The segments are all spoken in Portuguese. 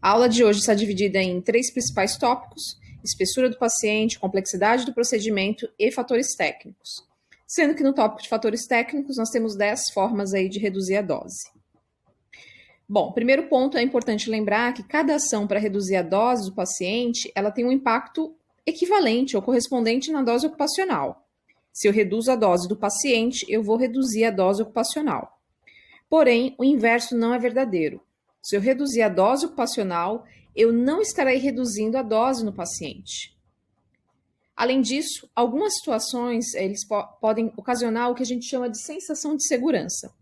A aula de hoje está dividida em 3 principais tópicos: espessura do paciente, complexidade do procedimento e fatores técnicos. Sendo que no tópico de fatores técnicos nós temos 10 formas aí de reduzir a dose. Bom, primeiro ponto, é importante lembrar que cada ação para reduzir a dose do paciente, ela tem um impacto equivalente ou correspondente na dose ocupacional. Se eu reduzo a dose do paciente, eu vou reduzir a dose ocupacional. Porém, o inverso não é verdadeiro. Se eu reduzir a dose ocupacional, eu não estarei reduzindo a dose no paciente. Além disso, algumas situações eles podem ocasionar o que a gente chama de sensação de segurança.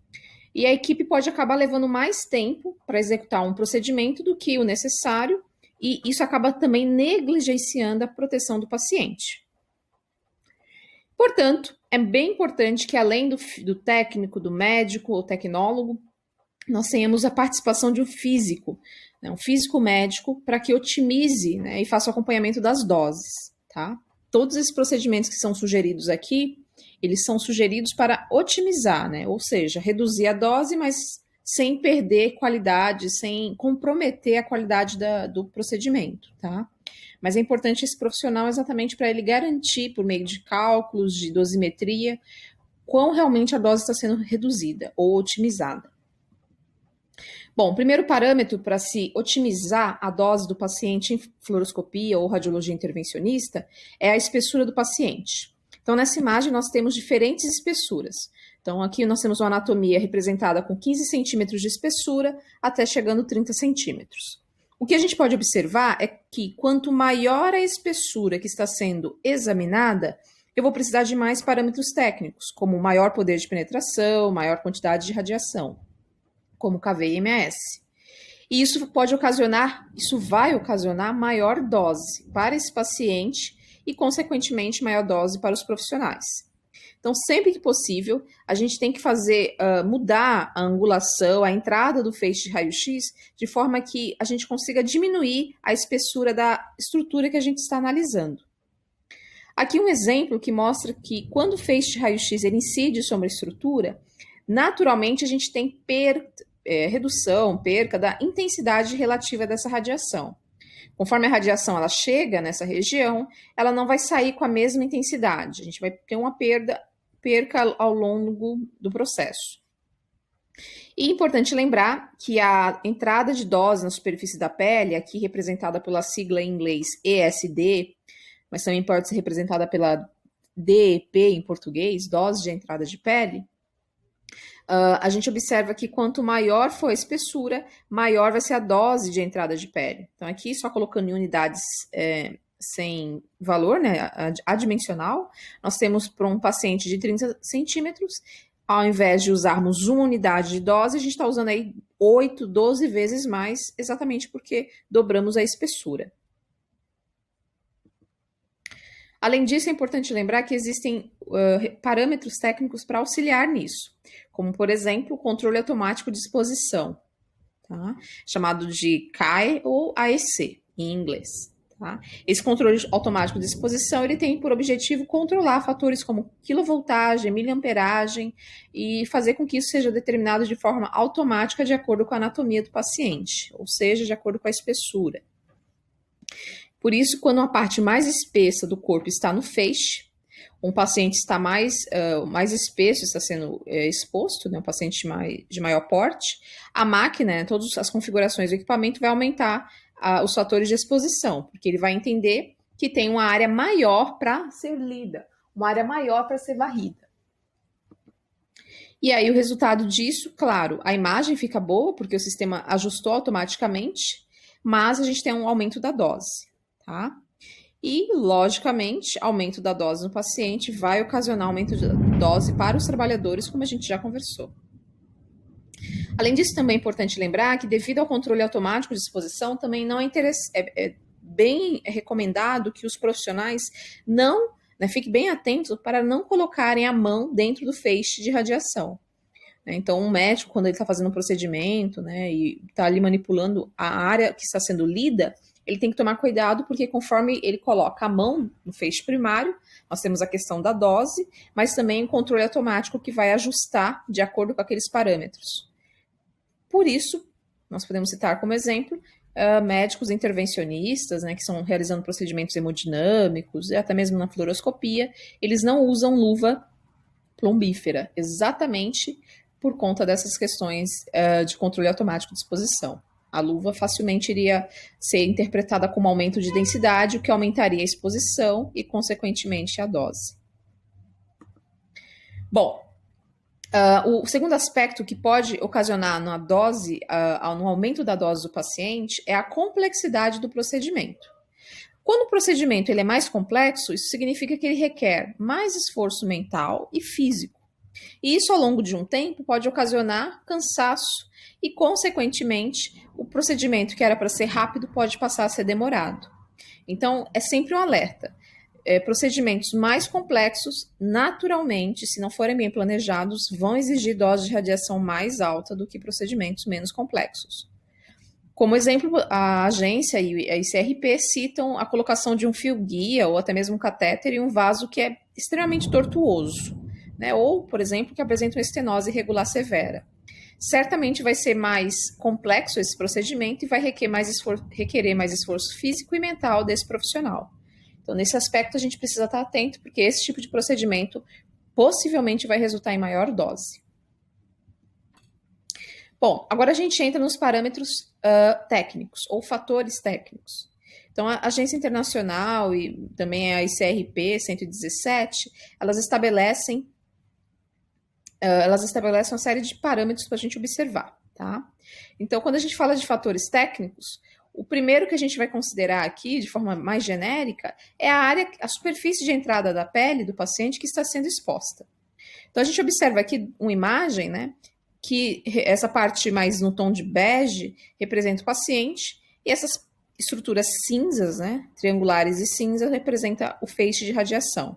E a equipe pode acabar levando mais tempo para executar um procedimento do que o necessário, e isso acaba também negligenciando a proteção do paciente. Portanto, é bem importante que, além do técnico, do médico ou tecnólogo, nós tenhamos a participação de um físico, né, um físico médico, para que otimize, né, e faça o acompanhamento das doses, tá? Todos esses procedimentos que são sugeridos aqui, eles são sugeridos para otimizar, né? Ou seja, reduzir a dose, mas sem perder qualidade, sem comprometer a qualidade do procedimento, tá? Mas é importante esse profissional exatamente para ele garantir, por meio de cálculos, de dosimetria, quão realmente a dose está sendo reduzida ou otimizada. Bom, o primeiro parâmetro para se otimizar a dose do paciente em fluoroscopia ou radiologia intervencionista é a espessura do paciente. Então, nessa imagem, nós temos diferentes espessuras. Então, aqui nós temos uma anatomia representada com 15 centímetros de espessura até chegando a 30 centímetros. O que a gente pode observar é que quanto maior a espessura que está sendo examinada, eu vou precisar de mais parâmetros técnicos, como maior poder de penetração, maior quantidade de radiação, como KV e MS. E isso vai ocasionar maior dose para esse paciente e, consequentemente, maior dose para os profissionais. Então, sempre que possível, a gente tem que mudar a angulação, a entrada do feixe de raio-x, de forma que a gente consiga diminuir a espessura da estrutura que a gente está analisando. Aqui um exemplo que mostra que quando o feixe de raio-x ele incide sobre a estrutura, naturalmente a gente tem perca da intensidade relativa dessa radiação. Conforme a radiação ela chega nessa região, ela não vai sair com a mesma intensidade. A gente vai ter uma perca ao longo do processo. E é importante lembrar que a entrada de dose na superfície da pele, aqui representada pela sigla em inglês ESD, mas também pode ser representada pela DEP em português, dose de entrada de pele, a gente observa que quanto maior for a espessura, maior vai ser a dose de entrada de pele. Então, aqui, só colocando em unidades sem valor, né, adimensional, nós temos para um paciente de 30 centímetros, ao invés de usarmos uma unidade de dose, a gente está usando aí 8, 12 vezes mais, exatamente porque dobramos a espessura. Além disso, é importante lembrar que existem parâmetros técnicos para auxiliar nisso, como, por exemplo, o controle automático de exposição, tá? Chamado de CAE ou AEC, em inglês. Tá? Esse controle automático de exposição ele tem por objetivo controlar fatores como quilovoltagem, miliamperagem e fazer com que isso seja determinado de forma automática de acordo com a anatomia do paciente, ou seja, de acordo com a espessura. Por isso, quando a parte mais espessa do corpo está no feixe, um paciente está mais espesso, está sendo exposto, né, um paciente de maior porte, a máquina, né, todas as configurações do equipamento vai aumentar os fatores de exposição, porque ele vai entender que tem uma área maior para ser lida, uma área maior para ser varrida. E aí o resultado disso, claro, a imagem fica boa, porque o sistema ajustou automaticamente, mas a gente tem um aumento da dose. Tá? E, logicamente, aumento da dose no paciente vai ocasionar aumento de dose para os trabalhadores, como a gente já conversou. Além disso, também é importante lembrar que, devido ao controle automático de exposição, também não é bem recomendado que os profissionais fiquem bem atentos para não colocarem a mão dentro do feixe de radiação. Então, um médico, quando ele está fazendo um procedimento, né, e está ali manipulando a área que está sendo lida, ele tem que tomar cuidado, porque conforme ele coloca a mão no feixe primário, nós temos a questão da dose, mas também o controle automático que vai ajustar de acordo com aqueles parâmetros. Por isso, nós podemos citar como exemplo médicos intervencionistas, né, que estão realizando procedimentos hemodinâmicos e até mesmo na fluoroscopia, eles não usam luva plombífera, exatamente por conta dessas questões de controle automático de exposição. A luva facilmente iria ser interpretada como aumento de densidade, o que aumentaria a exposição e, consequentemente, a dose. Bom, o segundo aspecto que pode ocasionar na dose, no aumento da dose do paciente, é a complexidade do procedimento. Quando o procedimento ele é mais complexo, isso significa que ele requer mais esforço mental e físico. E isso, ao longo de um tempo, pode ocasionar cansaço e, consequentemente, o procedimento que era para ser rápido pode passar a ser demorado. Então, é sempre um alerta. Procedimentos mais complexos, naturalmente, se não forem bem planejados, vão exigir dose de radiação mais alta do que procedimentos menos complexos. Como exemplo, a agência e a ICRP citam a colocação de um fio-guia ou até mesmo um catéter em um vaso que é extremamente tortuoso, né? Ou, por exemplo, que apresenta uma estenose irregular severa. Certamente vai ser mais complexo esse procedimento e vai requerer mais esforço físico e mental desse profissional. Então, nesse aspecto, a gente precisa estar atento, porque esse tipo de procedimento possivelmente vai resultar em maior dose. Bom, agora a gente entra nos parâmetros técnicos, ou fatores técnicos. Então, a Agência Internacional e também a ICRP 117, elas estabelecem uma série de parâmetros para a gente observar, tá? Então, quando a gente fala de fatores técnicos, o primeiro que a gente vai considerar aqui, de forma mais genérica, é a superfície de entrada da pele do paciente que está sendo exposta. Então, a gente observa aqui uma imagem, né, que essa parte mais no tom de bege representa o paciente, e essas estruturas cinzas, né, triangulares e cinza, representa o feixe de radiação.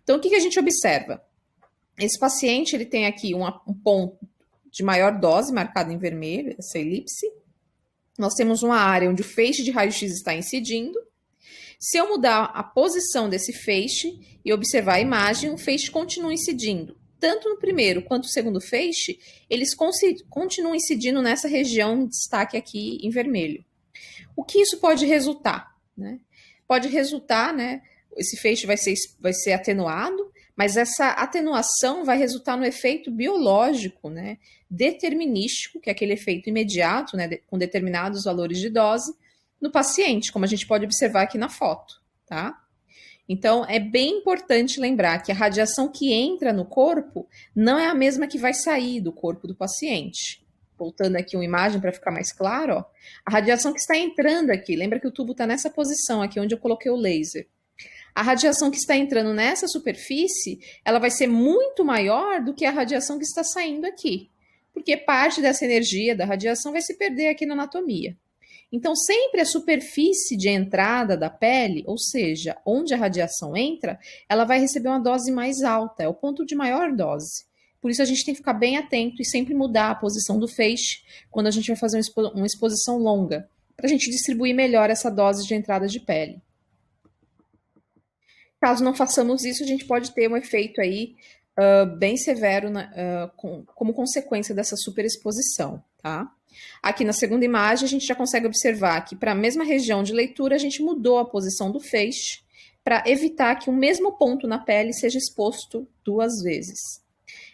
Então, o que a gente observa? Esse paciente ele tem aqui um ponto de maior dose, marcado em vermelho, essa elipse. Nós temos uma área onde o feixe de raio-x está incidindo. Se eu mudar a posição desse feixe e observar a imagem, o feixe continua incidindo. Tanto no primeiro quanto no segundo feixe, eles continuam incidindo nessa região de destaque aqui em vermelho. O que isso pode resultar? Né? Pode resultar, né, esse feixe vai ser atenuado, mas essa atenuação vai resultar no efeito biológico, né, determinístico, que é aquele efeito imediato, né, com determinados valores de dose, no paciente, como a gente pode observar aqui na foto, tá? Então, é bem importante lembrar que a radiação que entra no corpo não é a mesma que vai sair do corpo do paciente. Voltando aqui uma imagem para ficar mais claro, ó, a radiação que está entrando aqui, lembra que o tubo está nessa posição aqui onde eu coloquei o laser. A radiação que está entrando nessa superfície, ela vai ser muito maior do que a radiação que está saindo aqui, porque parte dessa energia da radiação vai se perder aqui na anatomia. Então, sempre a superfície de entrada da pele, ou seja, onde a radiação entra, ela vai receber uma dose mais alta, é o ponto de maior dose. Por isso, a gente tem que ficar bem atento e sempre mudar a posição do feixe quando a gente vai fazer uma exposição longa, para a gente distribuir melhor essa dose de entrada de pele. Caso não façamos isso, a gente pode ter um efeito aí bem severo como consequência dessa superexposição, tá? Aqui na segunda imagem, a gente já consegue observar que para a mesma região de leitura, a gente mudou a posição do feixe para evitar que o mesmo ponto na pele seja exposto duas vezes.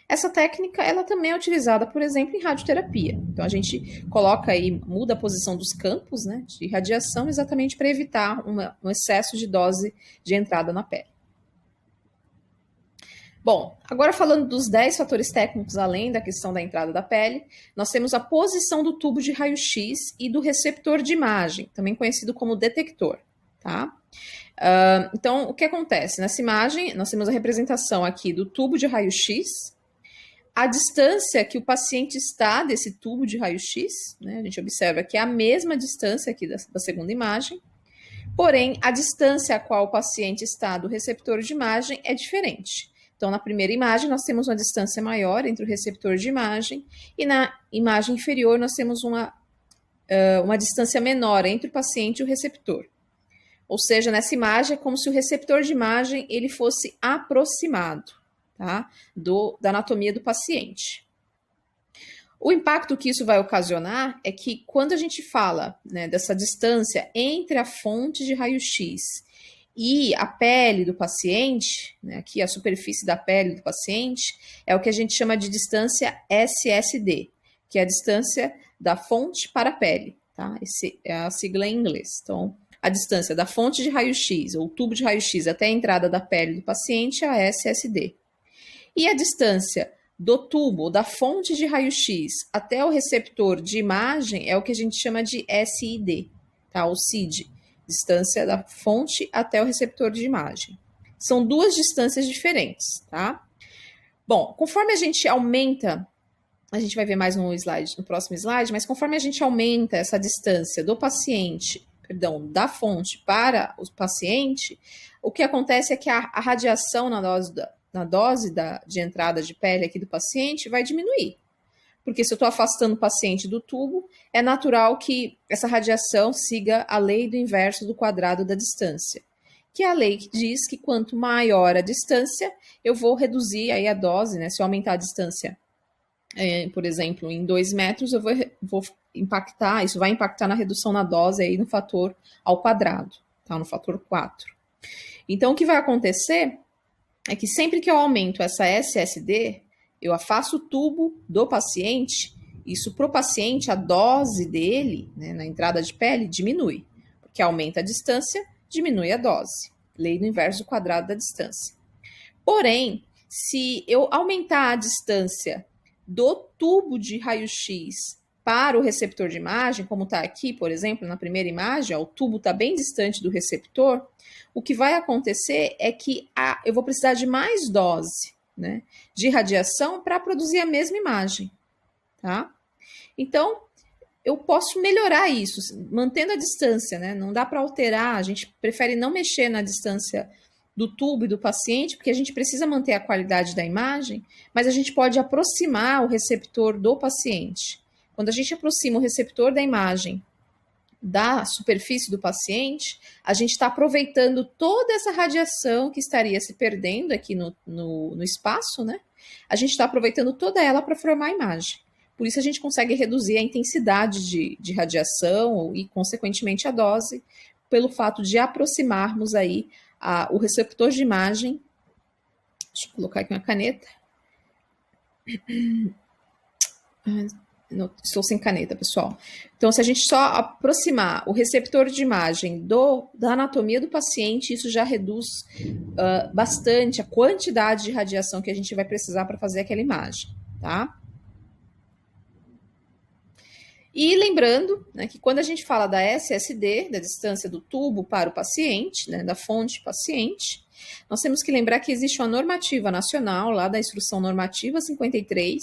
Essa técnica, ela também é utilizada, por exemplo, em radioterapia. Então, a gente coloca aí, muda a posição dos campos, né, de radiação exatamente para evitar um excesso de dose de entrada na pele. Bom, agora falando dos 10 fatores técnicos, além da questão da entrada da pele, nós temos a posição do tubo de raio-x e do receptor de imagem, também conhecido como detector, tá? Então, o que acontece? Nessa imagem, nós temos a representação aqui do tubo de raio-x, a distância que o paciente está desse tubo de raio-x, né, a gente observa que é a mesma distância aqui da segunda imagem, porém, a distância a qual o paciente está do receptor de imagem é diferente. Então, na primeira imagem, nós temos uma distância maior entre o receptor de imagem e na imagem inferior nós temos uma distância menor entre o paciente e o receptor. Ou seja, nessa imagem é como se o receptor de imagem ele fosse aproximado, tá? Da anatomia do paciente. O impacto que isso vai ocasionar é que quando a gente fala, né, dessa distância entre a fonte de raio-x e a pele do paciente, né, aqui a superfície da pele do paciente, é o que a gente chama de distância SSD, que é a distância da fonte para a pele, tá? Esse é a sigla em inglês. Então, a distância da fonte de raio-x ou tubo de raio-x até a entrada da pele do paciente é a SSD. E a distância do tubo, da fonte de raio-x até o receptor de imagem é o que a gente chama de SID, tá? O CID, distância da fonte até o receptor de imagem. São duas distâncias diferentes, tá? Bom, conforme a gente aumenta, a gente vai ver mais no slide, no próximo slide, mas conforme a gente aumenta essa distância do paciente, da fonte para o paciente, o que acontece é que a radiação na dose de entrada de pele aqui do paciente vai diminuir. Porque se eu estou afastando o paciente do tubo, é natural que essa radiação siga a lei do inverso do quadrado da distância, que é a lei que diz que quanto maior a distância, eu vou reduzir aí a dose, né? Se eu aumentar a distância, por exemplo, em 2 metros, eu vou impactar, isso vai impactar na redução na dose aí no fator ao quadrado, tá? No fator 4. Então, o que vai acontecer é que sempre que eu aumento essa SSD, eu afasto o tubo do paciente, isso para o paciente, a dose dele, né, na entrada de pele, diminui, porque aumenta a distância, diminui a dose. Lei do inverso do quadrado da distância. Porém, se eu aumentar a distância do tubo de raio-x para o receptor de imagem, como está aqui, por exemplo, na primeira imagem, ó, o tubo está bem distante do receptor, o que vai acontecer é que eu vou precisar de mais dose, né, de radiação para produzir a mesma imagem, tá? Então, eu posso melhorar isso, mantendo a distância, né? Não dá para alterar, a gente prefere não mexer na distância do tubo e do paciente, porque a gente precisa manter a qualidade da imagem, mas a gente pode aproximar o receptor do paciente. Quando a gente aproxima o receptor da imagem da superfície do paciente, a gente está aproveitando toda essa radiação que estaria se perdendo aqui no espaço, né? A gente está aproveitando toda ela para formar a imagem. Por isso a gente consegue reduzir a intensidade de radiação e, consequentemente, a dose, pelo fato de aproximarmos aí o receptor de imagem. Deixa eu colocar aqui uma caneta. Não, estou sem caneta, pessoal. Então, se a gente só aproximar o receptor de imagem da anatomia do paciente, isso já reduz bastante a quantidade de radiação que a gente vai precisar para fazer aquela imagem, tá? E lembrando, né, que quando a gente fala da SSD, da distância do tubo para o paciente, né, da fonte paciente, nós temos que lembrar que existe uma normativa nacional, lá da Instrução Normativa 53,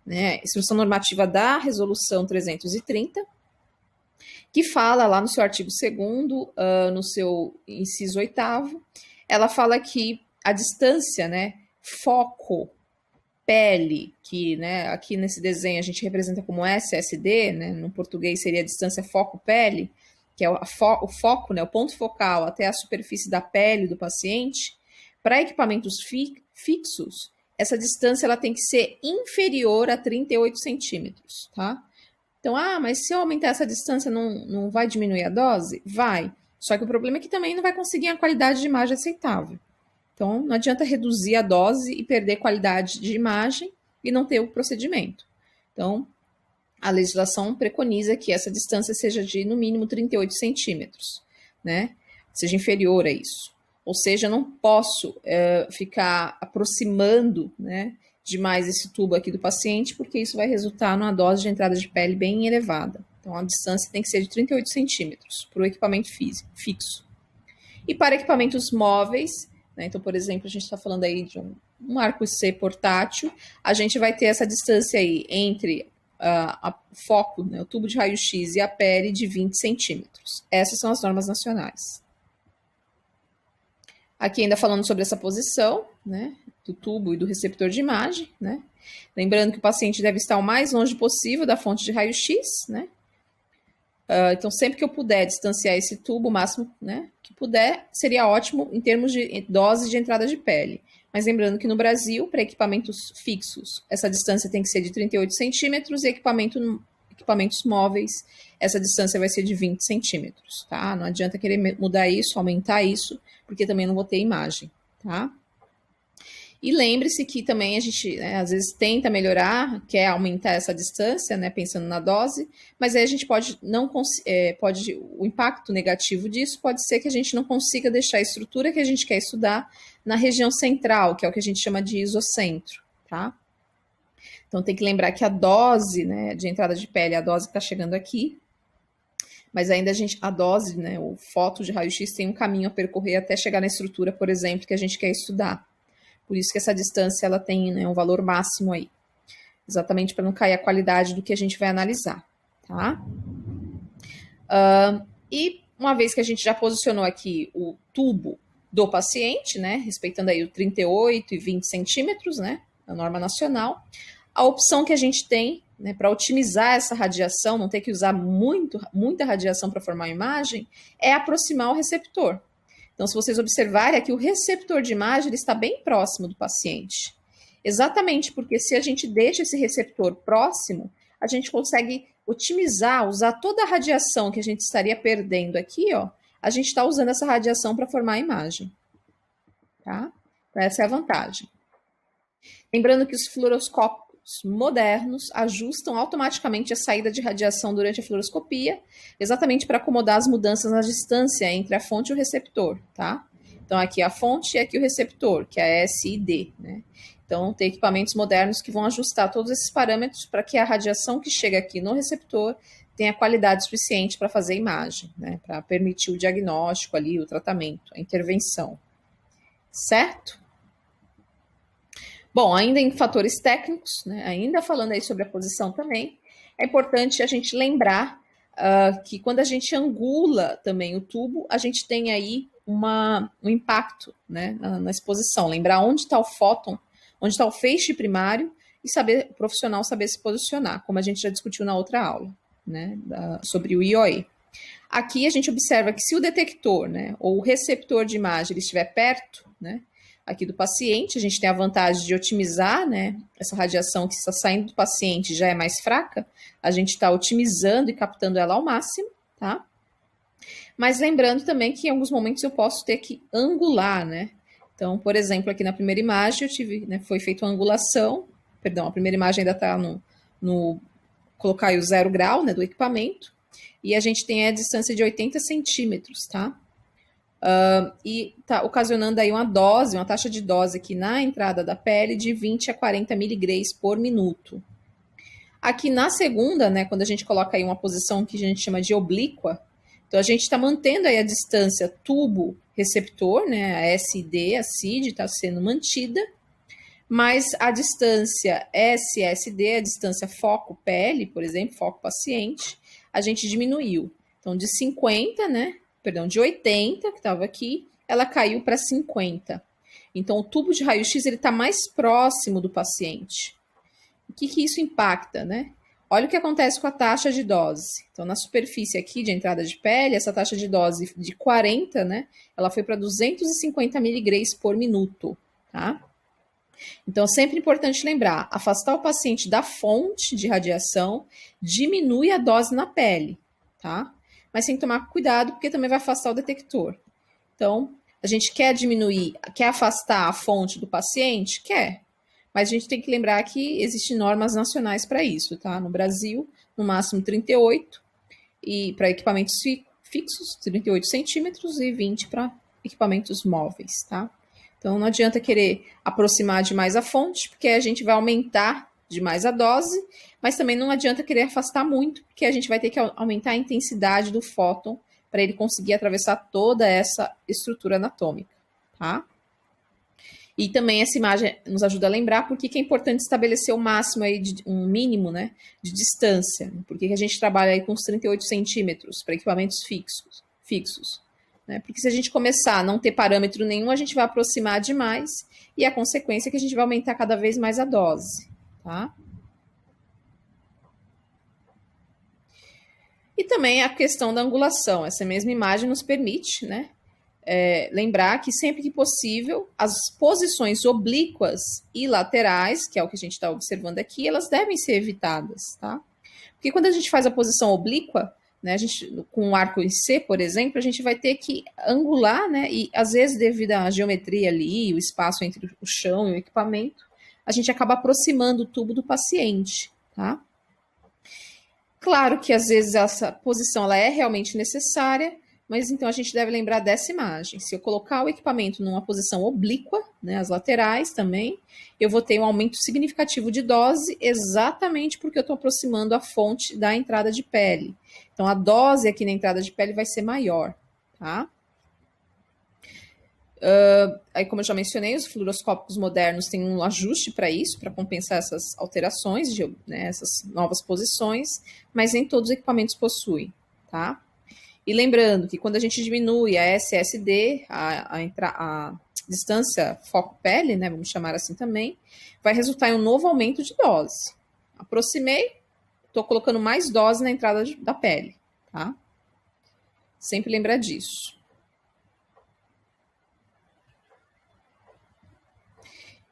né, Instrução Normativa da Resolução 330, que fala lá no seu artigo 2º, no seu inciso 8º, ela fala que a distância, né, foco, pele, que, né, aqui nesse desenho a gente representa como SSD, né, no português seria a distância foco-pele, que é o foco, né, o ponto focal até a superfície da pele do paciente. Para equipamentos fixos, essa distância ela tem que ser inferior a 38 centímetros, tá? Então, mas se eu aumentar essa distância, não vai diminuir a dose? Vai. Só que o problema é que também não vai conseguir a qualidade de imagem aceitável. Então, não adianta reduzir a dose e perder qualidade de imagem e não ter o procedimento. Então, a legislação preconiza que essa distância seja de, no mínimo, 38 centímetros, né? Seja inferior a isso. Ou seja, eu não posso ficar aproximando, né, demais esse tubo aqui do paciente, porque isso vai resultar numa dose de entrada de pele bem elevada. Então, a distância tem que ser de 38 centímetros para o equipamento fixo. E para equipamentos móveis, né, então, por exemplo, a gente está falando aí de um arco C portátil, a gente vai ter essa distância aí entre o foco, né, o tubo de raio-x e a pele de 20 centímetros. Essas são as normas nacionais. Aqui ainda falando sobre essa posição, né, do tubo e do receptor de imagem, né? Lembrando que o paciente deve estar o mais longe possível da fonte de raio-x, né? Então, sempre que eu puder distanciar esse tubo o máximo, né, que puder, seria ótimo em termos de dose de entrada de pele. Mas lembrando que no Brasil, para equipamentos fixos, essa distância tem que ser de 38 centímetros e equipamentos móveis, essa distância vai ser de 20 centímetros, tá? Não adianta querer mudar isso, aumentar isso, porque também não vou ter imagem, tá? E lembre-se que também a gente, né, às vezes, tenta melhorar, quer aumentar essa distância, né, pensando na dose, mas aí a gente pode não pode o impacto negativo disso pode ser que a gente não consiga deixar a estrutura que a gente quer estudar na região central, que é o que a gente chama de isocentro, tá? Então tem que lembrar que a dose, né, de entrada de pele, a dose que está chegando aqui, mas ainda a dose, né, o foto de raio-x tem um caminho a percorrer até chegar na estrutura, por exemplo, que a gente quer estudar. Por isso que essa distância ela tem, né, um valor máximo aí, exatamente para não cair a qualidade do que a gente vai analisar, tá? E uma vez que a gente já posicionou aqui o tubo do paciente, né, respeitando aí o 38 e 20 centímetros, né, a norma nacional, a opção que a gente tem, né, para otimizar essa radiação, não ter que usar muita radiação para formar a imagem, é aproximar o receptor. Então, se vocês observarem aqui, o receptor de imagem ele está bem próximo do paciente. Exatamente porque se a gente deixa esse receptor próximo, a gente consegue otimizar, usar toda a radiação que a gente estaria perdendo aqui, ó, a gente está usando essa radiação para formar a imagem. Tá? Então, essa é a vantagem. Lembrando que os fluoroscópios modernos ajustam automaticamente a saída de radiação durante a fluoroscopia, exatamente para acomodar as mudanças na distância entre a fonte e o receptor, tá? Então, aqui a fonte e aqui o receptor, que é a S e D, né? Então, tem equipamentos modernos que vão ajustar todos esses parâmetros para que a radiação que chega aqui no receptor tenha qualidade suficiente para fazer a imagem, né? Para permitir o diagnóstico ali, o tratamento, a intervenção. Certo? Bom, ainda em fatores técnicos, né, ainda falando aí sobre a posição também, é importante a gente lembrar que quando a gente angula também o tubo, a gente tem aí um impacto, né, na exposição. Lembrar onde está o fóton, onde está o feixe primário e saber, o profissional saber se posicionar, como a gente já discutiu na outra aula, né, sobre o IOE. Aqui a gente observa que se o detector, né, ou o receptor de imagem ele estiver perto, né, aqui do paciente, a gente tem a vantagem de otimizar, né, essa radiação que está saindo do paciente já é mais fraca, a gente está otimizando e captando ela ao máximo, tá? Mas lembrando também que em alguns momentos eu posso ter que angular, né? Então, por exemplo, aqui na primeira imagem eu tive, né, foi feita uma angulação, perdão, a primeira imagem ainda está colocar aí o 0 grau, né, do equipamento, e a gente tem a distância de 80 centímetros, tá? E está ocasionando aí uma taxa de dose aqui na entrada da pele de 20 a 40 miligramas por minuto. Aqui na segunda, né, quando a gente coloca aí uma posição que a gente chama de oblíqua, então a gente está mantendo aí a distância tubo-receptor, né, a SD, a CID está sendo mantida, mas a distância SSD, a distância foco-pele, por exemplo, foco-paciente, a gente diminuiu. Então, de 50, né, de 80, que estava aqui, ela caiu para 50. Então, o tubo de raio-x está mais próximo do paciente. O que isso impacta, né? Olha o que acontece com a taxa de dose. Então, na superfície aqui de entrada de pele, essa taxa de dose de 40, né, ela foi para 250 miligramas por minuto, tá? Então, sempre importante lembrar, afastar o paciente da fonte de radiação diminui a dose na pele, tá? Mas tem que tomar cuidado, porque também vai afastar o detector. Então, a gente quer diminuir, quer afastar a fonte do paciente? Quer. Mas a gente tem que lembrar que existem normas nacionais para isso, tá? No Brasil, no máximo 38, e para equipamentos fixos, 38 centímetros, e 20 para equipamentos móveis, tá? Então, não adianta querer aproximar demais a fonte, porque a gente vai aumentar demais a dose, mas também não adianta querer afastar muito, porque a gente vai ter que aumentar a intensidade do fóton para ele conseguir atravessar toda essa estrutura anatômica, tá? E também essa imagem nos ajuda a lembrar por que é importante estabelecer o máximo aí, um mínimo, né, de distância. Por que a gente trabalha aí com os 38 centímetros para equipamentos fixos. Né? Porque se a gente começar a não ter parâmetro nenhum, a gente vai aproximar demais e a consequência é que a gente vai aumentar cada vez mais a dose, tá? E também a questão da angulação. Essa mesma imagem nos permite, né, lembrar que sempre que possível, as posições oblíquas e laterais, que é o que a gente está observando aqui, elas devem ser evitadas, tá? Porque quando a gente faz a posição oblíqua, né, a gente, com um arco em C, por exemplo, a gente vai ter que angular, né, e às vezes devido à geometria ali, o espaço entre o chão e o equipamento, a gente acaba aproximando o tubo do paciente, tá? Claro que às vezes essa posição ela é realmente necessária, mas então a gente deve lembrar dessa imagem. Se eu colocar o equipamento numa posição oblíqua, né, as laterais também, eu vou ter um aumento significativo de dose, exatamente porque eu estou aproximando a fonte da entrada de pele. Então a dose aqui na entrada de pele vai ser maior, tá? Aí, como eu já mencionei, os fluoroscópicos modernos têm um ajuste para isso, para compensar essas alterações, né, essas novas posições, mas nem todos os equipamentos possuem, tá? E lembrando que quando a gente diminui a SSD, a distância foco-pele, né, vamos chamar assim também, vai resultar em um novo aumento de dose. Aproximei, estou colocando mais dose na entrada da pele, tá? Sempre lembrar disso.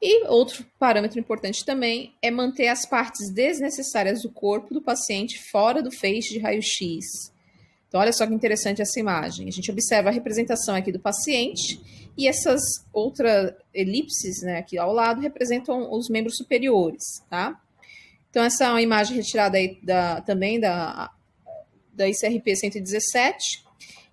E outro parâmetro importante também é manter as partes desnecessárias do corpo do paciente fora do feixe de raio-x. Então, olha só que interessante essa imagem. A gente observa a representação aqui do paciente e essas outras elipses, né, aqui ao lado representam os membros superiores, tá? Então, essa é uma imagem retirada aí também da ICRP 117.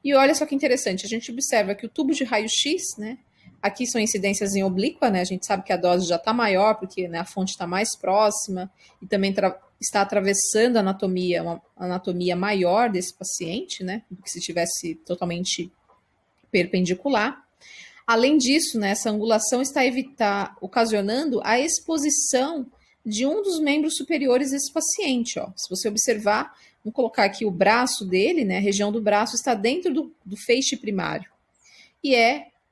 E olha só que interessante, a gente observa que o tubo de raio-x, né, aqui são incidências em oblíqua, né, a gente sabe que a dose já está maior, porque, né, a fonte está mais próxima e também está atravessando a anatomia, uma anatomia maior desse paciente, né, do que se tivesse totalmente perpendicular. Além disso, né, essa angulação está ocasionando a exposição de um dos membros superiores desse paciente. Ó. Se você observar, vamos colocar aqui o braço dele, né, a região do braço está dentro do feixe primário. E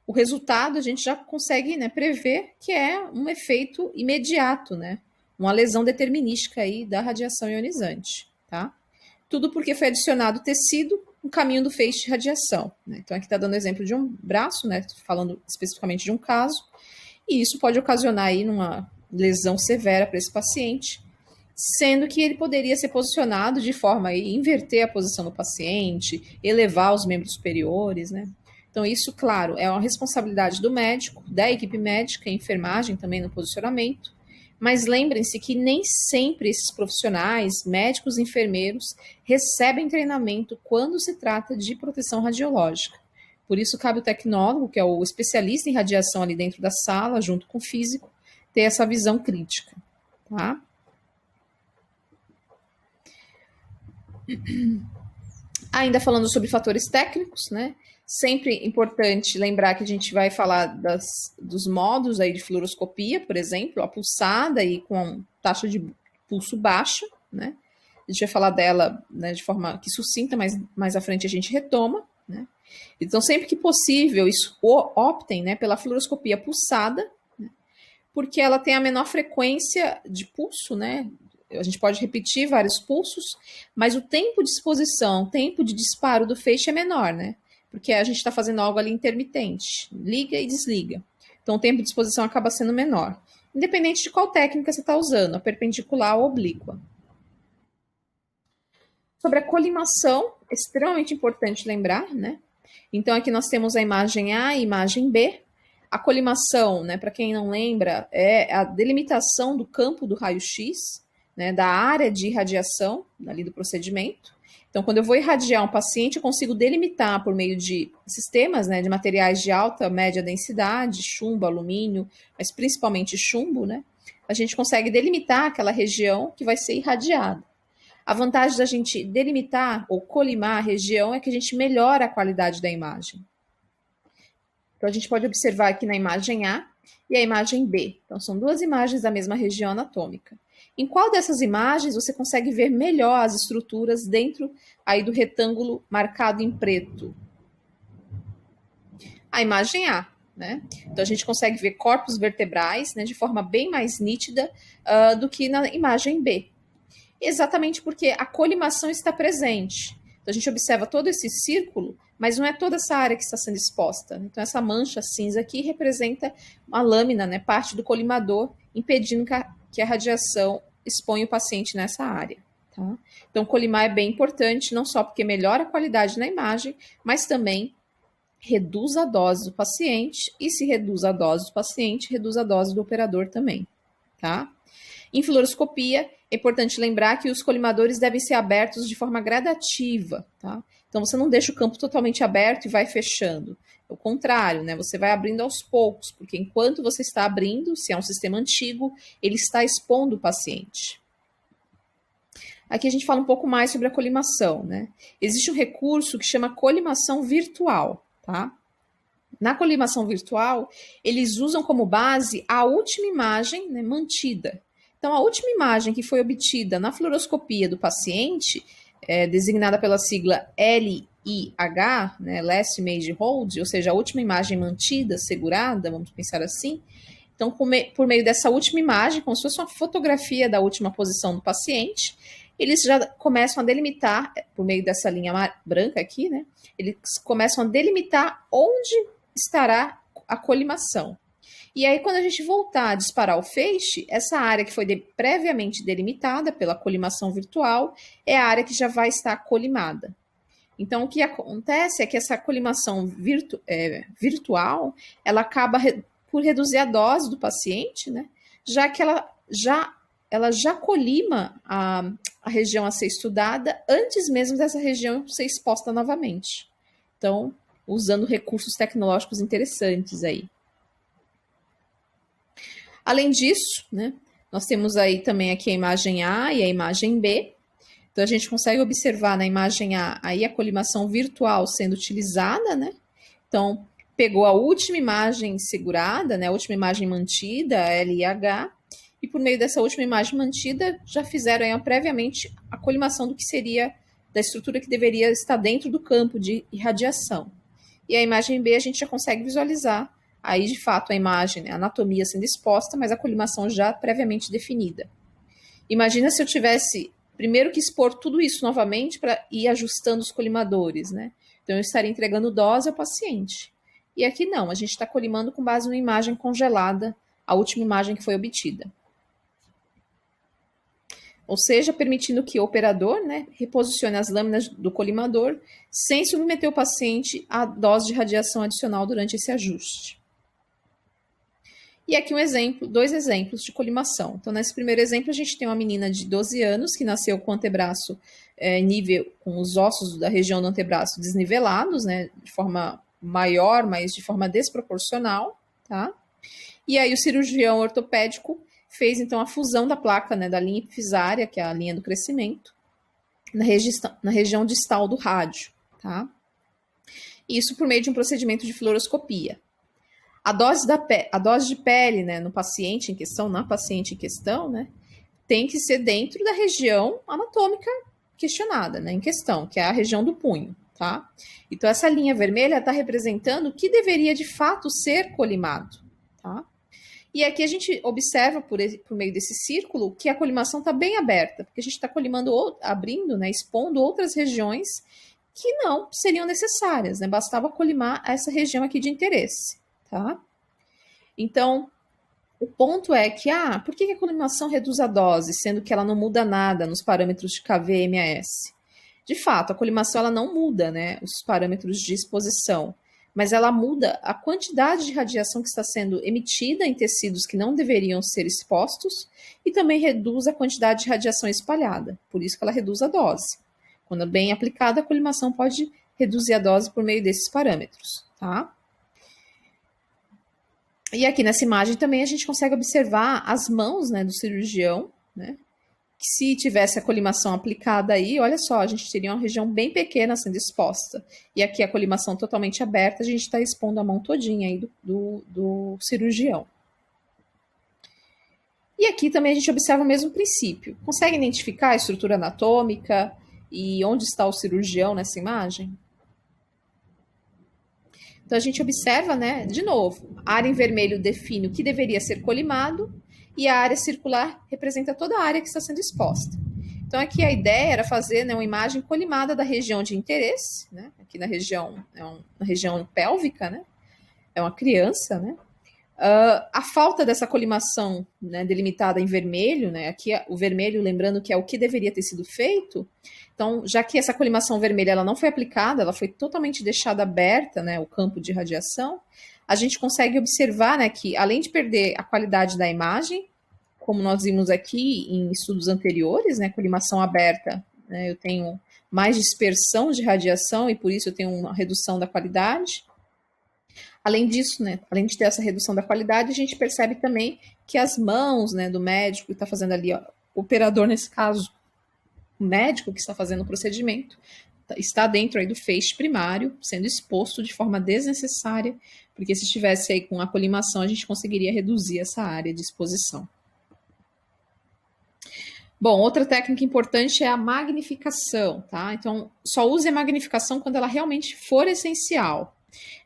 o resultado a gente já consegue, né, prever que é um efeito imediato, né, uma lesão determinística aí da radiação ionizante, tá? Tudo porque foi adicionado tecido no caminho do feixe de radiação, né? Então aqui está dando exemplo de um braço, né, falando especificamente de um caso, e isso pode ocasionar aí uma lesão severa para esse paciente, sendo que ele poderia ser posicionado de forma a inverter a posição do paciente, elevar os membros superiores, né? Então, isso, claro, é uma responsabilidade do médico, da equipe médica, enfermagem também no posicionamento, mas lembrem-se que nem sempre esses profissionais, médicos e enfermeiros, recebem treinamento quando se trata de proteção radiológica. Por isso, cabe o tecnólogo, que é o especialista em radiação ali dentro da sala, junto com o físico, ter essa visão crítica, tá? Ainda falando sobre fatores técnicos, né? Sempre importante lembrar que a gente vai falar dos modos aí de fluoroscopia, por exemplo, a pulsada e com taxa de pulso baixa, né? A gente vai falar dela, né, de forma que sucinta, mas mais à frente a gente retoma, né? Então, sempre que possível, optem, né, pela fluoroscopia pulsada, né, porque ela tem a menor frequência de pulso, né? A gente pode repetir vários pulsos, mas o tempo de exposição, o tempo de disparo do feixe é menor, né? Porque a gente está fazendo algo ali intermitente, liga e desliga. Então, o tempo de exposição acaba sendo menor. Independente de qual técnica você está usando, a perpendicular ou oblíqua. Sobre a colimação, é extremamente importante lembrar, né? Então, aqui nós temos a imagem A e a imagem B. A colimação, né, para quem não lembra, é a delimitação do campo do raio-x, né, da área de irradiação ali do procedimento. Então, quando eu vou irradiar um paciente, eu consigo delimitar por meio de sistemas, né, de materiais de alta, média densidade, chumbo, alumínio, mas principalmente chumbo, né? A gente consegue delimitar aquela região que vai ser irradiada. A vantagem da gente delimitar ou colimar a região é que a gente melhora a qualidade da imagem. Então, a gente pode observar aqui na imagem A e a imagem B. Então, são duas imagens da mesma região anatômica. Em qual dessas imagens você consegue ver melhor as estruturas dentro aí do retângulo marcado em preto? A imagem A, né? Então a gente consegue ver corpos vertebrais, né, de forma bem mais nítida do que na imagem B. Exatamente porque a colimação está presente. Então, a gente observa todo esse círculo, mas não é toda essa área que está sendo exposta. Então, essa mancha cinza aqui representa uma lâmina, né, parte do colimador, impedindo que a radiação exponha o paciente nessa área. Tá? Então, colimar é bem importante, não só porque melhora a qualidade na imagem, mas também reduz a dose do paciente, e se reduz a dose do paciente, reduz a dose do operador também. Tá? Em fluoroscopia, é importante lembrar que os colimadores devem ser abertos de forma gradativa, tá? Então, você não deixa o campo totalmente aberto e vai fechando. É o contrário, né? Você vai abrindo aos poucos, porque enquanto você está abrindo, se é um sistema antigo, ele está expondo o paciente. Aqui a gente fala um pouco mais sobre a colimação, né? Existe um recurso que chama colimação virtual, tá? Na colimação virtual, eles usam como base a última imagem, né, mantida. Então, a última imagem que foi obtida na fluoroscopia do paciente, designada pela sigla LIH, né, Last Image Hold, ou seja, a última imagem mantida, segurada, vamos pensar assim. Então, por meio dessa última imagem, como se fosse uma fotografia da última posição do paciente, eles já começam a delimitar, por meio dessa linha branca aqui, né, eles começam a delimitar onde estará a colimação. E aí, quando a gente voltar a disparar o feixe, essa área que foi previamente delimitada pela colimação virtual é a área que já vai estar colimada. Então, o que acontece é que essa colimação virtual, ela acaba por reduzir a dose do paciente, né? Já que ela já colima a região a ser estudada antes mesmo dessa região ser exposta novamente. Então, usando recursos tecnológicos interessantes aí. Além disso, né, nós temos aí também aqui a imagem A e a imagem B. Então, a gente consegue observar na imagem A aí a colimação virtual sendo utilizada, né? Então, pegou a última imagem segurada, né, a última imagem mantida, a LIH, e por meio dessa última imagem mantida, já fizeram aí, previamente a colimação do que seria, da estrutura que deveria estar dentro do campo de irradiação. E a imagem B a gente já consegue visualizar aí, de fato, a imagem, a anatomia sendo exposta, mas a colimação já previamente definida. Imagina se eu tivesse primeiro que expor tudo isso novamente para ir ajustando os colimadores, né? Então, eu estaria entregando dose ao paciente. E aqui não, a gente está colimando com base numa imagem congelada, a última imagem que foi obtida. Ou seja, permitindo que o operador, né, reposicione as lâminas do colimador sem submeter o paciente à dose de radiação adicional durante esse ajuste. E aqui dois exemplos de colimação. Então, nesse primeiro exemplo, a gente tem uma menina de 12 anos que nasceu com o antebraço nível, com os ossos da região do antebraço desnivelados, né, de forma maior, mas de forma desproporcional, tá? E aí o cirurgião ortopédico fez, então, a fusão da placa, né, da linha epifisária, que é a linha do crescimento, na região distal do rádio, tá? Isso por meio de um procedimento de fluoroscopia. A dose de pele, né, no paciente em questão, na paciente em questão, né, tem que ser dentro da região anatômica questionada, né, em questão, que é a região do punho, tá? Então, essa linha vermelha está representando o que deveria, de fato, ser colimado, tá? E aqui a gente observa, por meio desse círculo, que a colimação está bem aberta, porque a gente está colimando, abrindo, né, expondo outras regiões que não seriam necessárias, né? Bastava colimar essa região aqui de interesse, tá? Então, o ponto é que, por que a colimação reduz a dose, sendo que ela não muda nada nos parâmetros de KV e MAS? De fato, a colimação ela não muda, né, os parâmetros de exposição, mas ela muda a quantidade de radiação que está sendo emitida em tecidos que não deveriam ser expostos e também reduz a quantidade de radiação espalhada, por isso que ela reduz a dose. Quando bem aplicada, a colimação pode reduzir a dose por meio desses parâmetros, tá? E aqui nessa imagem também a gente consegue observar as mãos, né, do cirurgião, né? Que se tivesse a colimação aplicada aí, olha só, a gente teria uma região bem pequena sendo exposta. E aqui a colimação totalmente aberta, a gente está expondo a mão todinha aí do cirurgião. E aqui também a gente observa o mesmo princípio. Consegue identificar a estrutura anatômica e onde está o cirurgião nessa imagem? Então, a gente observa, né, de novo, a área em vermelho define o que deveria ser colimado e a área circular representa toda a área que está sendo exposta. Então, Então, aqui a ideia era fazer, né, uma imagem colimada da região de interesse, né, aqui na região, na região pélvica, né, é uma criança, né. A falta dessa colimação, né, delimitada em vermelho, né, aqui o vermelho, lembrando que é o que deveria ter sido feito, então, já que essa colimação vermelha ela não foi aplicada, ela foi totalmente deixada aberta, né, o campo de radiação, a gente consegue observar, né, que além de perder a qualidade da imagem, como nós vimos aqui em estudos anteriores, né, colimação aberta, né, eu tenho mais dispersão de radiação e por isso eu tenho uma redução da qualidade. Além disso, né, além de ter essa redução da qualidade, a gente percebe também que as mãos, né, do médico que está fazendo ali, ó, o operador nesse caso, o médico que está fazendo o procedimento, está dentro aí do feixe primário, sendo exposto de forma desnecessária, porque se estivesse aí com a colimação, a gente conseguiria reduzir essa área de exposição. Bom, outra técnica importante é a magnificação, tá? Então, só use a magnificação quando ela realmente for essencial.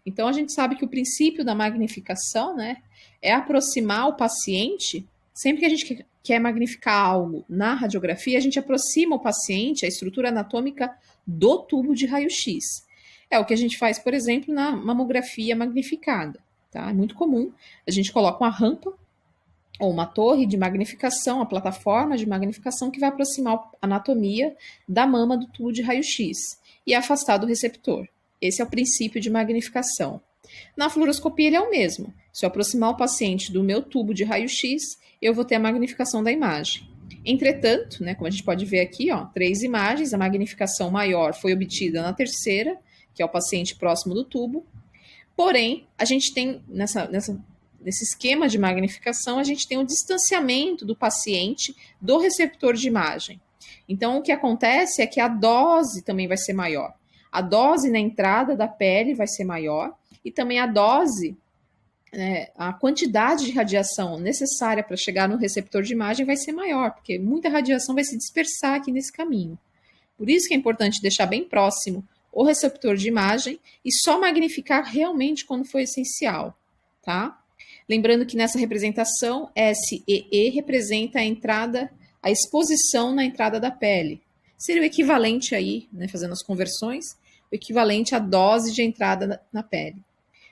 Então, a gente sabe que o princípio da magnificação, né, é aproximar o paciente. Sempre que a gente quer magnificar algo na radiografia, a gente aproxima o paciente, a estrutura anatômica do tubo de raio-x. É o que a gente faz, por exemplo, na mamografia magnificada, tá? É muito comum. A gente coloca uma rampa ou uma torre de magnificação, a plataforma de magnificação que vai aproximar a anatomia da mama do tubo de raio-x e afastar do receptor. Esse é o princípio de magnificação. Na fluoroscopia ele é o mesmo. Se eu aproximar o paciente do meu tubo de raio-x, eu vou ter a magnificação da imagem. Entretanto, né, como a gente pode ver aqui, ó, 3 imagens, a magnificação maior foi obtida na terceira, que é o paciente próximo do tubo. Porém, a gente tem nesse esquema de magnificação, a gente tem um distanciamento do paciente do receptor de imagem. Então, o que acontece é que a dose também vai ser maior. A dose na entrada da pele vai ser maior e também a dose, a quantidade de radiação necessária para chegar no receptor de imagem vai ser maior, porque muita radiação vai se dispersar aqui nesse caminho. Por isso que é importante deixar bem próximo o receptor de imagem e só magnificar realmente quando for essencial, tá? Lembrando que nessa representação, SEE representa a entrada, a exposição na entrada da pele. Seria o equivalente aí, né, fazendo as conversões, o equivalente à dose de entrada na pele.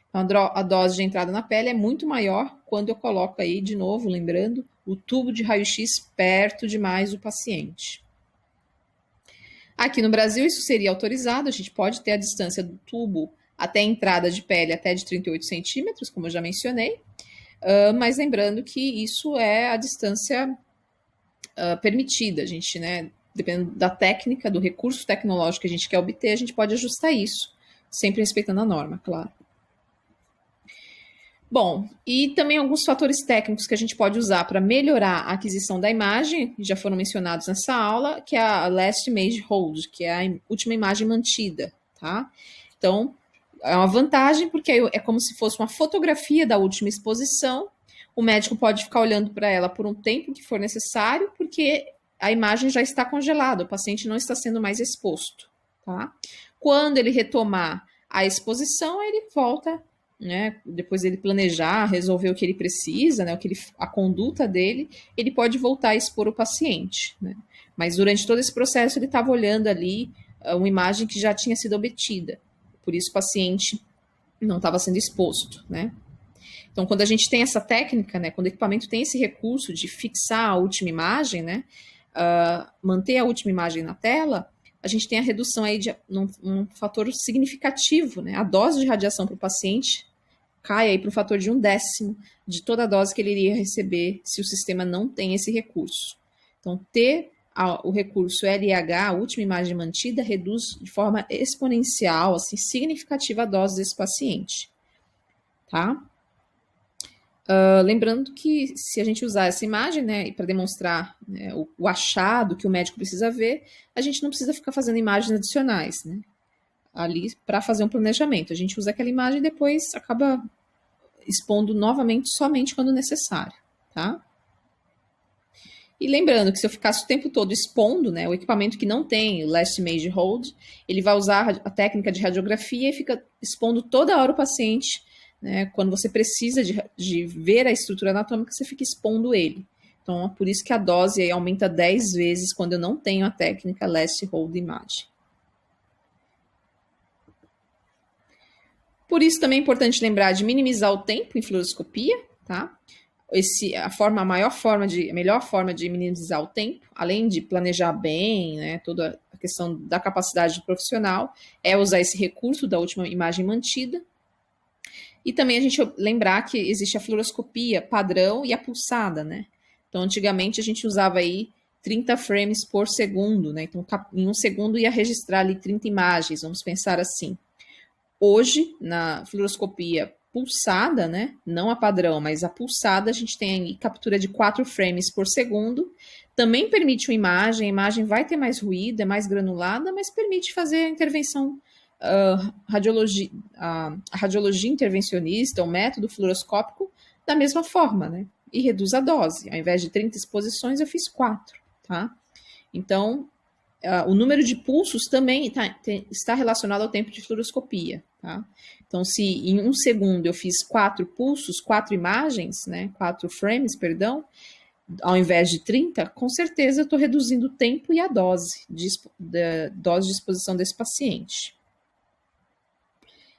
Então, a dose de entrada na pele é muito maior quando eu coloco aí, de novo, lembrando, o tubo de raio-x perto demais do paciente. Aqui no Brasil, isso seria autorizado, a gente pode ter a distância do tubo até a entrada de pele até de 38 centímetros, como eu já mencionei, mas lembrando que isso é a distância permitida, a gente, né, dependendo da técnica, do recurso tecnológico que a gente quer obter, a gente pode ajustar isso, sempre respeitando a norma, claro. Bom, e também alguns fatores técnicos que a gente pode usar para melhorar a aquisição da imagem, já foram mencionados nessa aula, que é a Last Image Hold, que é a última imagem mantida, tá? Então, é uma vantagem porque é como se fosse uma fotografia da última exposição, o médico pode ficar olhando para ela por um tempo que for necessário, porque a imagem já está congelada, o paciente não está sendo mais exposto, tá? Quando ele retomar a exposição, ele volta, né, depois ele planejar, resolver o que ele precisa, né, a conduta dele, ele pode voltar a expor o paciente, né? Mas durante todo esse processo ele estava olhando ali uma imagem que já tinha sido obtida, por isso o paciente não estava sendo exposto, né? Então, quando a gente tem essa técnica, né, quando o equipamento tem esse recurso de fixar a última imagem, né, manter a última imagem na tela, a gente tem a redução aí de um fator significativo, né? A dose de radiação para o paciente cai aí para um fator de 1/10 de toda a dose que ele iria receber se o sistema não tem esse recurso. Então, ter o recurso LIH, a última imagem mantida, reduz de forma exponencial, assim, significativa a dose desse paciente, tá? Lembrando que se a gente usar essa imagem, né, para demonstrar, né, o achado que o médico precisa ver, a gente não precisa ficar fazendo imagens adicionais, né, ali para fazer um planejamento. A gente usa aquela imagem e depois acaba expondo novamente somente quando necessário, tá? E lembrando que se eu ficasse o tempo todo expondo, né, o equipamento que não tem o Last Image Hold, ele vai usar a técnica de radiografia e fica expondo toda hora o paciente, né, quando você precisa de ver a estrutura anatômica, você fica expondo ele. Então, é por isso que a dose aí aumenta 10 vezes quando eu não tenho a técnica Last Hold Imaging. Por isso também é importante lembrar de minimizar o tempo em fluoroscopia, tá? A melhor forma de minimizar o tempo, além de planejar bem, né, toda a questão da capacidade do profissional, é usar esse recurso da última imagem mantida. E também a gente lembrar que existe a fluoroscopia padrão e a pulsada, né? Então, antigamente a gente usava aí 30 frames por segundo, né? Então, em um segundo ia registrar ali 30 imagens, vamos pensar assim. Hoje, na fluoroscopia pulsada, né? Não a padrão, mas a pulsada, a gente tem captura de 4 frames por segundo. Também permite uma imagem, a imagem vai ter mais ruído, é mais granulada, mas permite fazer a intervenção, a radiologia intervencionista, o método fluoroscópico, da mesma forma, né? E reduz a dose. Ao invés de 30 exposições, eu fiz 4, tá? Então, o número de pulsos também está relacionado ao tempo de fluoroscopia, tá? Então, se em um segundo eu fiz 4 pulsos, 4 imagens, né, 4 frames, perdão, ao invés de 30, com certeza eu estou reduzindo o tempo e a dose de exposição desse paciente.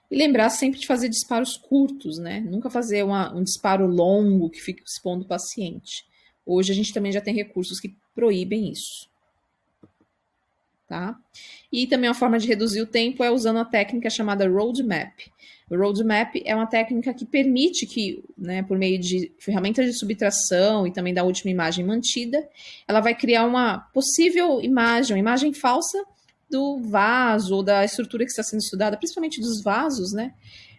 E lembrar sempre de fazer disparos curtos, né? Nunca fazer um disparo longo que fique expondo o paciente. Hoje a gente também já tem recursos que proíbem isso. Tá? E também uma forma de reduzir o tempo é usando a técnica chamada roadmap. O roadmap é uma técnica que permite que, né, por meio de ferramentas de subtração e também da última imagem mantida, ela vai criar uma possível imagem, uma imagem falsa do vaso ou da estrutura que está sendo estudada, principalmente dos vasos, né?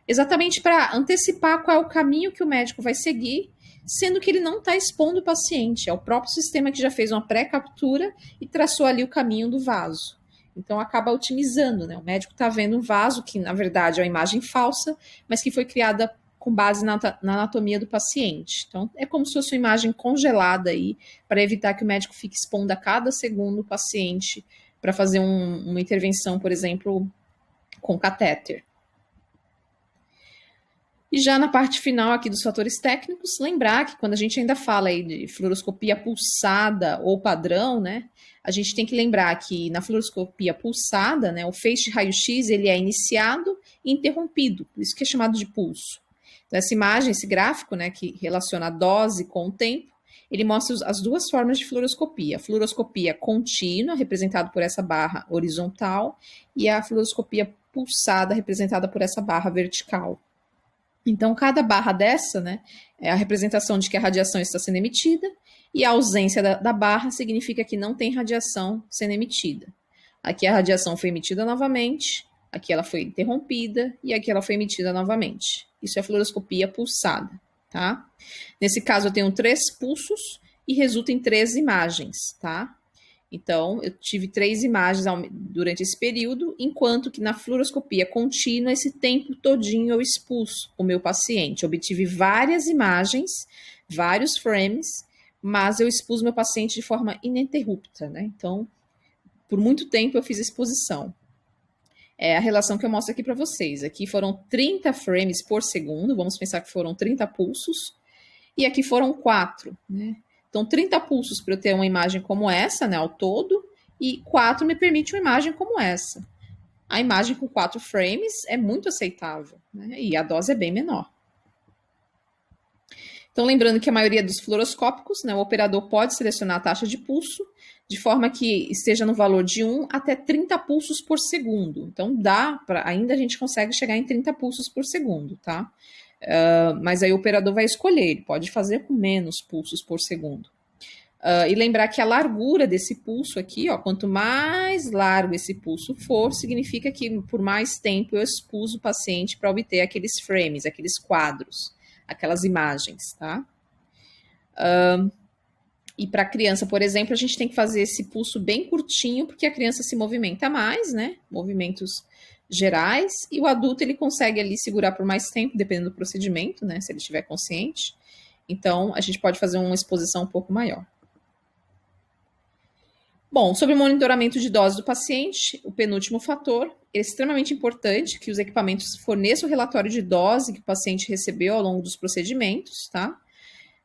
Exatamente para antecipar qual é o caminho que o médico vai seguir, sendo que ele não está expondo o paciente. É o próprio sistema que já fez uma pré-captura e traçou ali o caminho do vaso. Então, acaba otimizando, né? O médico está vendo um vaso que, na verdade, é uma imagem falsa, mas que foi criada com base na anatomia do paciente. Então, é como se fosse uma imagem congelada aí, para evitar que o médico fique expondo a cada segundo o paciente para fazer uma intervenção, por exemplo, com catéter. E já na parte final aqui dos fatores técnicos, lembrar que quando a gente ainda fala aí de fluoroscopia pulsada ou padrão, né, a gente tem que lembrar que na fluoroscopia pulsada, né, o feixe de raio-x ele é iniciado e interrompido, por isso que é chamado de pulso. Então, essa imagem, esse gráfico, né, que relaciona a dose com o tempo, ele mostra as duas formas de fluoroscopia. A fluoroscopia contínua, representada por essa barra horizontal, e a fluoroscopia pulsada, representada por essa barra vertical. Então, cada barra dessa, né, é a representação de que a radiação está sendo emitida, e a ausência da barra significa que não tem radiação sendo emitida. Aqui a radiação foi emitida novamente, aqui ela foi interrompida, e aqui ela foi emitida novamente. Isso é fluoroscopia pulsada, tá? Nesse caso, eu tenho 3 pulsos e resulta em 3 imagens, tá? Então, eu tive 3 imagens durante esse período, enquanto que na fluoroscopia contínua, esse tempo todinho eu expus o meu paciente. Eu obtive várias imagens, vários frames, mas eu expus meu paciente de forma ininterrupta, né? Então, por muito tempo eu fiz exposição. É a relação que eu mostro aqui para vocês. Aqui foram 30 frames por segundo, vamos pensar que foram 30 pulsos, e aqui foram 4, né? Então, 30 pulsos para eu ter uma imagem como essa, né, ao todo, e 4 me permite uma imagem como essa. A imagem com 4 frames é muito aceitável, né, e a dose é bem menor. Então, lembrando que a maioria dos fluoroscópicos, né, o operador pode selecionar a taxa de pulso, de forma que esteja no valor de 1 até 30 pulsos por segundo. Então, ainda a gente consegue chegar em 30 pulsos por segundo, tá? Mas aí o operador vai escolher, ele pode fazer com menos pulsos por segundo. E lembrar que a largura desse pulso aqui, ó, quanto mais largo esse pulso for, significa que por mais tempo eu expus o paciente para obter aqueles frames, aqueles quadros, aquelas imagens, tá? E para a criança, por exemplo, a gente tem que fazer esse pulso bem curtinho, porque a criança se movimenta mais, né? Movimentos gerais, e o adulto ele consegue ali segurar por mais tempo, dependendo do procedimento, né? Se ele estiver consciente. Então, a gente pode fazer uma exposição um pouco maior. Bom, sobre o monitoramento de dose do paciente, o penúltimo fator, é extremamente importante que os equipamentos forneçam o relatório de dose que o paciente recebeu ao longo dos procedimentos, tá?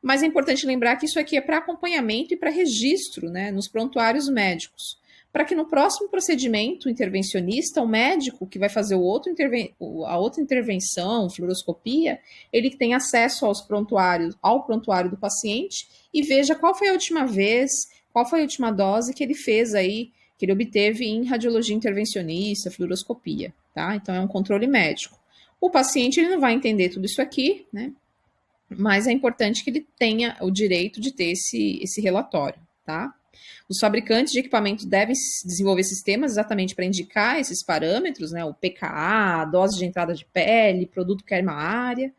Mas é importante lembrar que isso aqui é para acompanhamento e para registro, né, nos prontuários médicos, para que no próximo procedimento intervencionista, o médico que vai fazer a outra intervenção, fluoroscopia, ele tem acesso aos prontuários, ao prontuário do paciente e veja qual foi a última vez, qual foi a última dose que ele fez aí, que ele obteve em radiologia intervencionista, fluoroscopia, tá? Então é um controle médico. O paciente ele não vai entender tudo isso aqui, né? Mas é importante que ele tenha o direito de ter esse relatório, tá? Os fabricantes de equipamento devem desenvolver sistemas exatamente para indicar esses parâmetros, né? O pKa, dose de entrada de pele, produto queima área,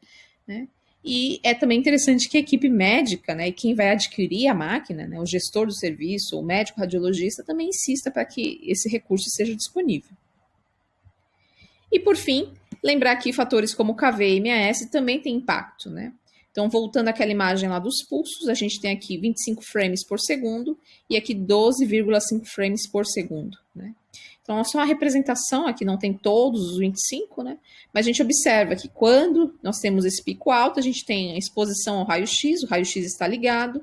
né? E é também interessante que a equipe médica, né, e quem vai adquirir a máquina, né, o gestor do serviço, o médico radiologista, também insista para que esse recurso seja disponível. E por fim, lembrar que fatores como KV e MAS também têm impacto, né? Então, voltando àquela imagem lá dos pulsos, a gente tem aqui 25 frames por segundo e aqui 12,5 frames por segundo, né? Então, é só uma representação, aqui não tem todos os 25, né? Mas a gente observa que quando nós temos esse pico alto, a gente tem a exposição ao raio-x, o raio-x está ligado,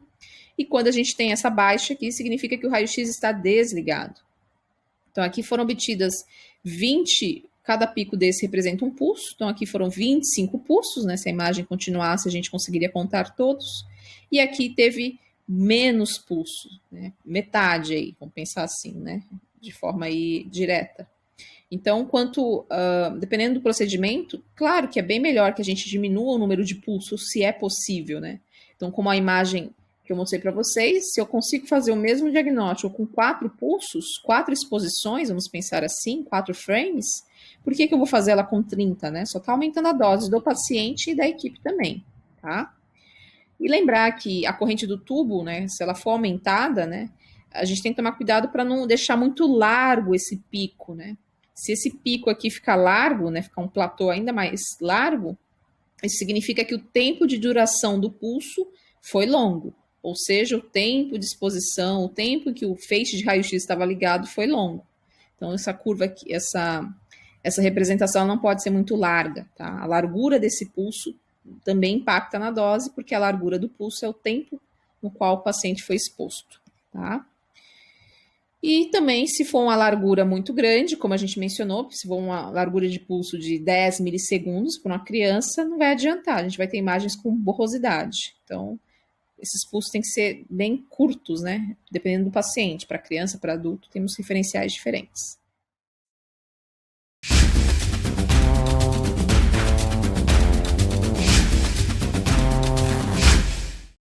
e quando a gente tem essa baixa aqui, significa que o raio-x está desligado. Então, aqui foram obtidas 20, cada pico desse representa um pulso, então aqui foram 25 pulsos, né? Se a imagem continuasse, a gente conseguiria contar todos, e aqui teve menos pulsos, né? Metade aí, vamos pensar assim, né? De forma aí direta. Então, dependendo do procedimento, claro que é bem melhor que a gente diminua o número de pulsos, se é possível, né? Então, como a imagem que eu mostrei para vocês, se eu consigo fazer o mesmo diagnóstico com 4 pulsos, 4 exposições, vamos pensar assim, 4 frames, por que eu vou fazer ela com 30, né? Só está aumentando a dose do paciente e da equipe também, tá? E lembrar que a corrente do tubo, né, se ela for aumentada, né, a gente tem que tomar cuidado para não deixar muito largo esse pico, né? Se esse pico aqui ficar largo, né, ficar um platô ainda mais largo, isso significa que o tempo de duração do pulso foi longo, ou seja, o tempo de exposição, o tempo em que o feixe de raio-x estava ligado foi longo. Então, essa curva aqui, essa representação não pode ser muito larga, tá? A largura desse pulso também impacta na dose, porque a largura do pulso é o tempo no qual o paciente foi exposto, tá? E também, se for uma largura muito grande, como a gente mencionou, se for uma largura de pulso de 10 milissegundos para uma criança, não vai adiantar, a gente vai ter imagens com borrosidade. Então, esses pulsos têm que ser bem curtos, né? Dependendo do paciente. Para criança, para adulto, temos referenciais diferentes.